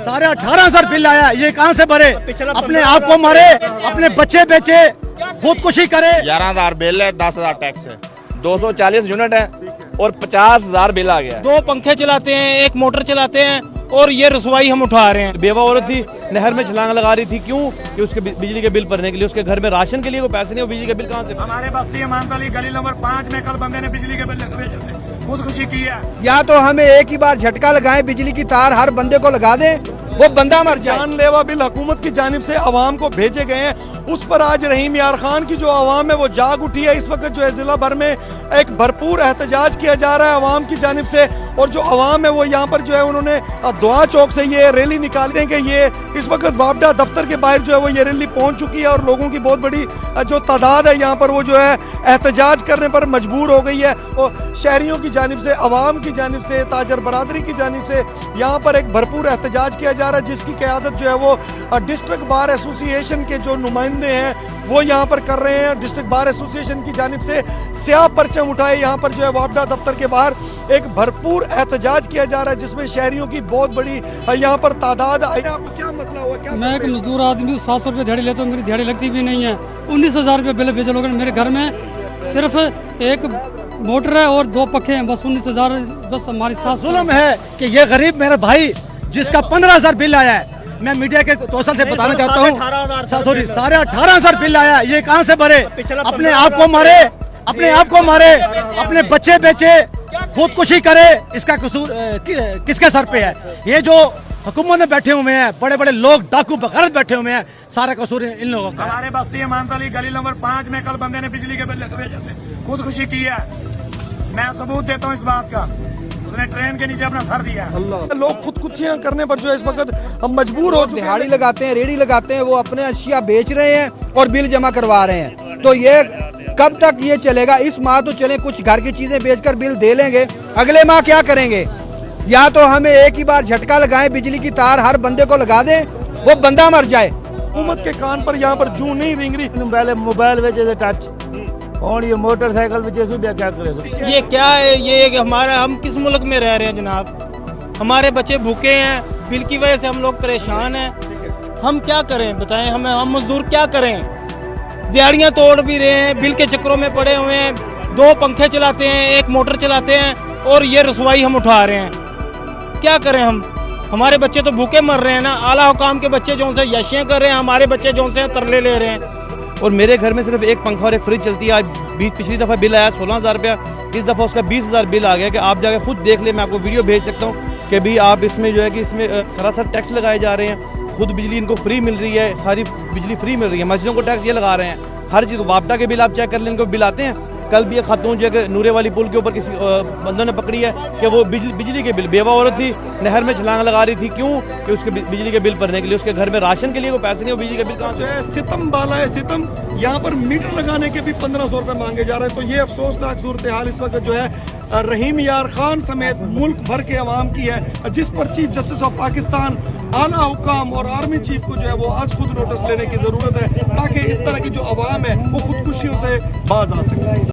साढ़े 18,000 बिल आया, ये कहाँ से भरे? अपने आप को मारे, अपने बच्चे बेचे, खुदकुशी करे। 11,000 बिल है, 10,000 टैक्स है, 240 यूनिट है और 50,000 बिल आ गया। 2 पंखे चलाते हैं, 1 मोटर चलाते हैं और ये रसवाई हम उठा रहे हैं। बेवा औरत थी, नहर में छलांग लगा रही थी, क्यों? कि उसके बिजली के बिल भरने के लिए, उसके घर में राशन के लिए कोई पैसे नहीं, वो बिजली के बिल कहाँ से? हमारे बस्ती मानतली गली नंबर 5 में कल बंदे ने बिजली के बिल भेजे, खुदकुशी की है। या तो हमें एक ही बार झटका लगाएं, बिजली की तार हर बंदे को लगा दें, वो बंदा मर जाए। जानलेवा बिल हुकूमत की जानिब से अवाम को भेजे गए हैं, उस पर आज रहीम यार खान की जो अवाम है वो जाग उठी है। इस वक्त जो है जिला भर में एक भरपूर एहतजाज किया जा रहा है अवाम की जानिब से, और जो अवाम है वो यहाँ पर जो है उन्होंने दुआ चौक से ये रैली निकालने के ये इस वक्त वापडा दफ्तर के बाहर जो है वो ये रैली पहुँच चुकी है, और लोगों की बहुत बड़ी जो तादाद है यहाँ पर वो जो है एहतजाज करने पर मजबूर हो गई है। और शहरियों की जानिब से, अवाम की जानिब से, ताजर बरादरी की जानिब से यहाँ पर एक भरपूर एहतजाज किया जा रहा है, जिसकी क़यादत जो है वो डिस्ट्रिक्ट बार एसोसिएशन के जो नुमाइंदे हैं वो यहाँ पर कर रहे हैं। डिस्ट्रिक्ट बार एसोसिएशन की जानिब से स्याह परचम उठाए यहाँ पर जो है वापडा दफ्तर के बाहर एक भरपूर एहतजाज किया जा रहा है, जिसमें शहरियों की बहुत बड़ी यहाँ पर तादाद आई। आपको क्या मसला हुआ? क्या मैं एक मजदूर आदमी 700 रुपये दिहाड़ी लेता हूँ, मेरी दिहाड़ी लगती भी नहीं है। 19,000 रुपये बिल भेजे लोगों ने। मेरे घर में सिर्फ एक मोटर है और 2 पंखे हैं, बस 19,000। बस हमारी सास जुल्म है कि ये गरीब मेरा भाई जिसका 15,000 बिल आया है, मैं मीडिया के तौसल से बताना चाहता हूँ, सॉरी 18,500 बिल आया, ये कहाँ से भरे? अपने आप को मारे, अपने आप को मारे, अपने बच्चे बेचे, खुदकुशी करे, इसका कसूर किसके सर पे है? ये जो हुकूमत में बैठे हुए हैं, बड़े बड़े लोग डाकू बगैरत बैठे हुए हैं, सारा कसूर इन लोगों का। हमारे बस्ती मानतली गली नंबर 5 में कल बंदे ने बिजली के बिल भेजे, खुदकुशी की है। मैं सबूत देता हूँ इस बात का, उसने ट्रेन के नीचे अपना सर दिया। लोग खुदकुशियां करने पर जो है इस वक्त हम मजबूर हो चुके हैं। दिहाड़ी लगाते हैं, रेडी लगाते हैं, वो अपने अशिया बेच रहे हैं और बिल जमा करवा रहे हैं। तो ये कब तक ये चलेगा? इस माह तो चले, कुछ घर की चीजें बेचकर बिल दे लेंगे, अगले माह क्या करेंगे? या तो हमें एक ही बार झटका लगाएं, बिजली की तार हर बंदे को लगा दें, वो बंदा मर जाए। हुकूमत के कान पर यहाँ पर जू नहीं रिंग रही। पहले मोबाइल बेचे टच और ये मोटरसाइकिल बेचे क्या करे? ये क्या है? ये हमारा, हम किस मुल्क में रह रहे हैं जनाब? हमारे बच्चे भूखे हैं, बिल की वजह से हम लोग परेशान हैं। हम क्या करें बताएं? हम मजदूर क्या करें? दिहाड़ियाँ तोड़ भी रहे हैं, बिल के चक्करों में पड़े हुए हैं। 2 पंखे चलाते हैं, 1 मोटर चलाते हैं और ये रसवाई हम उठा रहे हैं। क्या करें हम? हमारे बच्चे तो भूखे मर रहे हैं ना। आला हुकाम के बच्चे जो से यशियाँ कर रहे हैं, हमारे बच्चे जो से तरले ले रहे हैं। और मेरे घर में सिर्फ 1 पंखा और 1 फ्रिज चलती है। आज पिछली दफ़ा बिल आया 16,000 रुपया, इस दफ़ा उसका 20,000 बिल आ गया। कि आप जाकर खुद देख ले, मैं आपको वीडियो भेज सकता हूँ कि भी आप इसमें जो है कि इसमें सरासर टैक्स लगाए जा रहे हैं। खुद बिजली इनको फ्री मिल रही है, सारी बिजली फ्री मिल रही है। मस्जिदों को टैक्स ये लगा रहे हैं, हर चीज़। वापडा के बिल आप चेक कर लें, इनको बिल आते हैं। कल भी एक खातून जो है नूरे वाली पुल के ऊपर किसी बंदों ने पकड़ी है कि वो बिजली के बिल, बेवा औरत थी, नहर में छलांग लगा रही थी, क्यों? कि उसके बिजली के बिल भरने के लिए, उसके घर में राशन के लिए कोई पैसे नहीं, वो बिजली के बिल कहाँ से? सितम बाला है सितम। यहाँ पर मीटर लगाने के भी 1500 रुपए मांगे जा रहे हैं। तो ये अफसोसनाक सूरत हाल इस वक्त जो है रहीम यार खान समेत मुल्क भर के अवाम की है, जिस पर चीफ जस्टिस ऑफ पाकिस्तान, आला हुकाम और आर्मी चीफ को जो है वो आज खुद नोटिस लेने की जरूरत है, ताकि इस तरह की जो अवाम है वो खुदकुशियों से बाज आ सके।